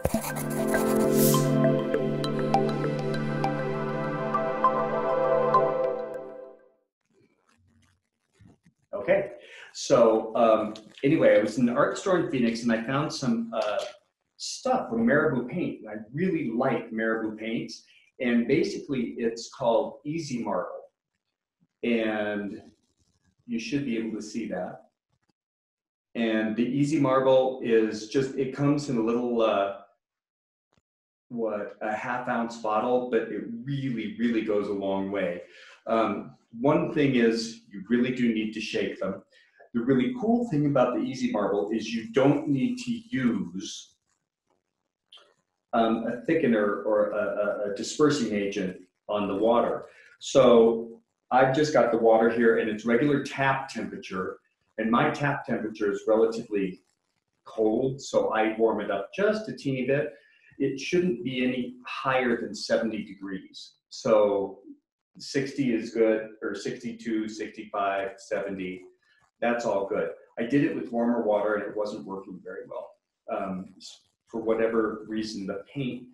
Okay, so anyway, I was in the art store in Phoenix and I found some stuff from Marabou Paint. And I really like Marabou paints. And basically it's called Easy Marble. And you should be able to see that. And the Easy Marble is just, it comes in a little, a half-ounce bottle, but it really, really goes a long way. One thing is you really do need to shake them. The really cool thing about the Easy Marble is you don't need to use a thickener or a dispersing agent on the water. So I've just got the water here and it's regular tap temperature, and my tap temperature is relatively cold, so I warm it up just a teeny bit. It shouldn't be any higher than 70 degrees. So 60 is good, or 62, 65, 70, that's all good. I did it with warmer water and it wasn't working very well. For whatever reason, the paint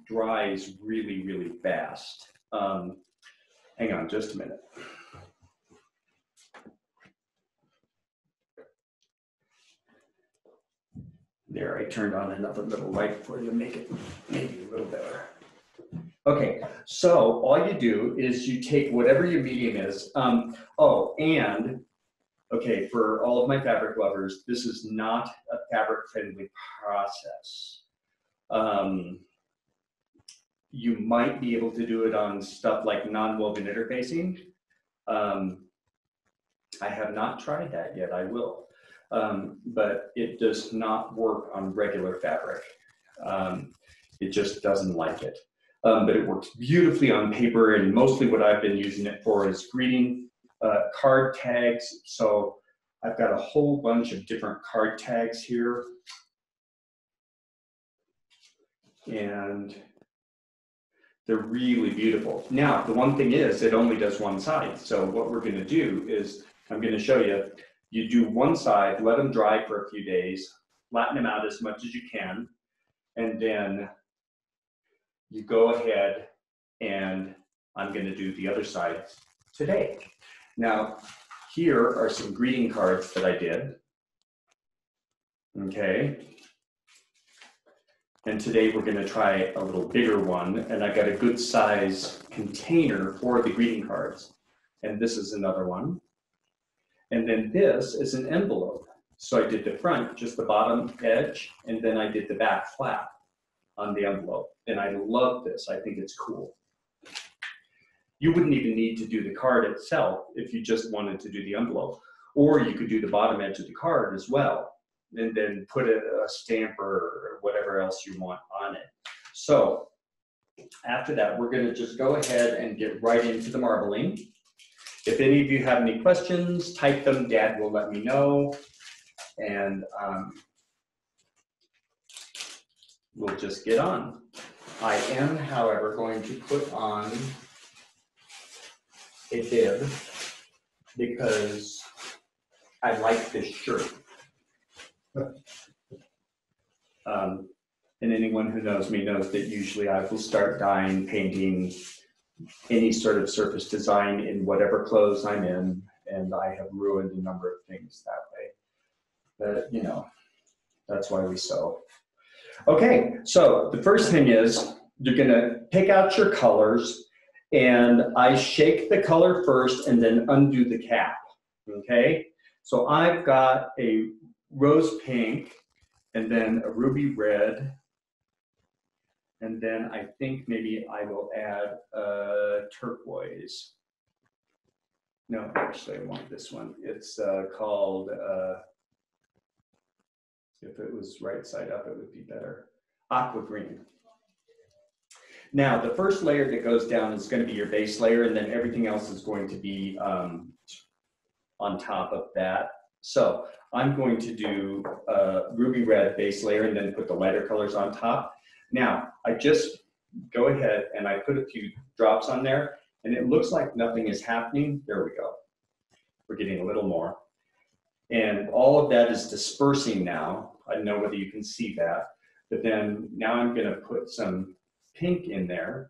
dries really, really fast. Hang on just a minute. There, I turned on another little light for you to make it maybe a little better. Okay, so all you do is you take whatever your medium is. Oh, and okay, for all of my fabric lovers, this is not a fabric-friendly process. You might be able to do it on stuff like non-woven interfacing. I have not tried that yet, I will. But it does not work on regular fabric. It just doesn't like it. But it works beautifully on paper, and mostly what I've been using it for is greeting card tags. So I've got a whole bunch of different card tags here. And they're really beautiful. Now, the one thing is, it only does one side. So what we're gonna do is, I'm gonna show you, you do one side, let them dry for a few days, flatten them out as much as you can, and then you go ahead and I'm gonna do the other side today. Now, here are some greeting cards that I did, okay? And today we're gonna try a little bigger one, and I got a good size container for the greeting cards. And this is another one. And then this is an envelope. So I did the front, just the bottom edge, and then I did the back flap on the envelope. And I love this, I think it's cool. You wouldn't even need to do the card itself if you just wanted to do the envelope. Or you could do the bottom edge of the card as well, and then put a stamp or whatever else you want on it. So after that, we're gonna just go ahead and get right into the marbling. If any of you have any questions, type them, Dad will let me know. And we'll just get on. I am, however, going to put on a bib because I like this shirt. And anyone who knows me knows that usually I will start dyeing, painting, any sort of surface design in whatever clothes I'm in, and I have ruined a number of things that way. But, you know, that's why we sew. Okay, so the first thing is you're gonna pick out your colors, and I shake the color first and then undo the cap, okay? So I've got a rose pink, and then a ruby red, and then I think maybe I will add turquoise. No, actually I want this one. It's called, if it was right side up, it would be better. Aqua green. Now, the first layer that goes down is going to be your base layer, and then everything else is going to be on top of that. So I'm going to do ruby red base layer and then put the lighter colors on top. Now, I just go ahead and I put a few drops on there, and it looks like nothing is happening. There we go. We're getting a little more. And all of that is dispersing now. I don't know whether you can see that, but then now I'm going to put some pink in there.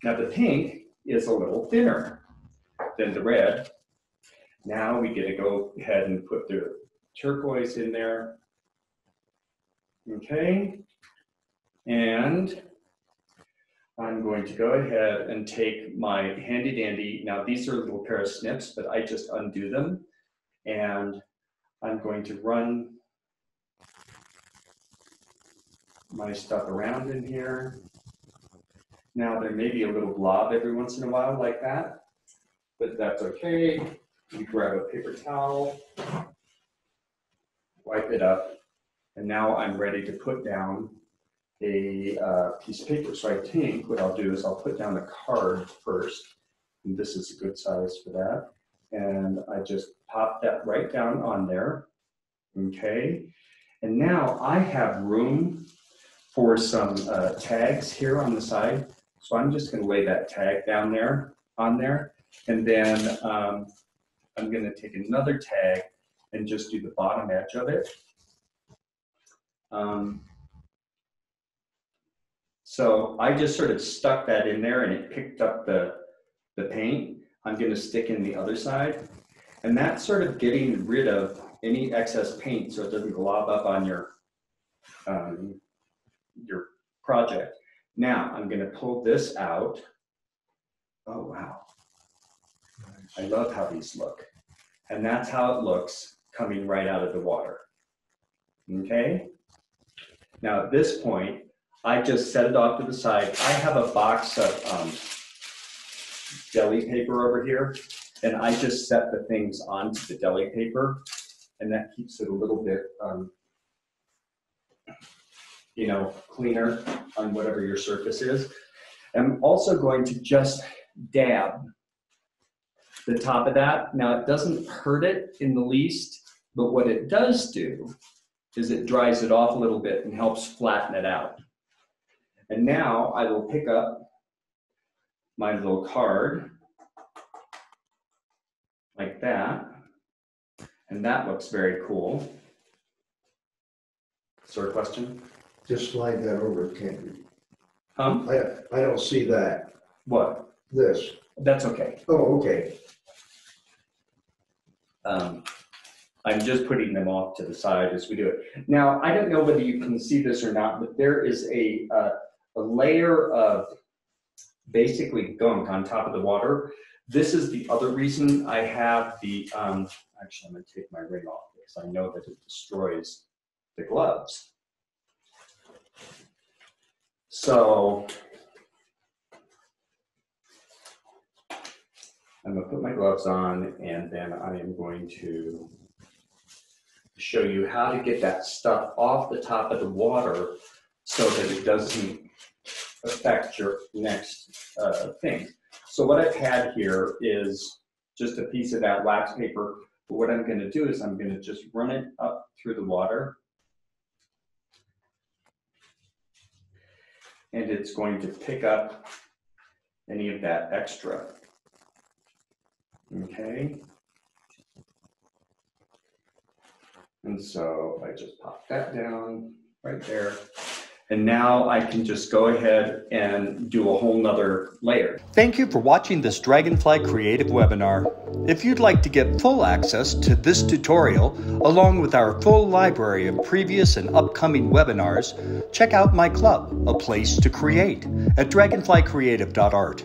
Now the pink is a little thinner than the red. Now we get to go ahead and put the turquoise in there. Okay, and I'm going to go ahead and take my handy dandy. Now these are a little pair of snips, but I just undo them, and I'm going to run my stuff around in here. Now there may be a little blob every once in a while like that, but that's okay. You grab a paper towel, wipe it up, and now I'm ready to put down a piece of paper. So I think what I'll do is I'll put down a card first, and this is a good size for that. And I just pop that right down on there, okay? And now I have room for some tags here on the side. So I'm just gonna lay that tag down there, on there, and then I'm gonna take another tag and just do the bottom edge of it. So I just sort of stuck that in there and it picked up the paint. I'm gonna stick in the other side. And that's sort of getting rid of any excess paint so it doesn't glob up on your project. Now I'm gonna pull this out. Oh, wow. I love how these look. And that's how it looks coming right out of the water. Okay? Now at this point, I just set it off to the side. I have a box of deli paper over here, and I just set the things onto the deli paper, and that keeps it a little bit, you know, cleaner on whatever your surface is. I'm also going to just dab the top of that. Now it doesn't hurt it in the least, but what it does do is it dries it off a little bit and helps flatten it out. And now I will pick up my little card like that, and that looks very cool. Sort of question? Just slide that over, can't you? I don't see that. What? This. That's okay. Oh, okay. I'm just putting them off to the side as we do it. Now, I don't know whether you can see this or not, but there is a layer of basically gunk on top of the water. This is the other reason I have the, actually I'm gonna take my ring off because I know that it destroys the gloves. So I'm gonna put my gloves on, and then I am going to show you how to get that stuff off the top of the water so that it doesn't affect your next thing. So what I've had here is just a piece of that wax paper, but what I'm gonna do is I'm gonna just run it up through the water, and it's going to pick up any of that extra. Okay. And so I just pop that down right there. And now I can just go ahead and do a whole nother layer. Thank you for watching this Dragonfly Creative webinar. If you'd like to get full access to this tutorial, along with our full library of previous and upcoming webinars, check out my club, A Place to Create, at dragonflycreative.art.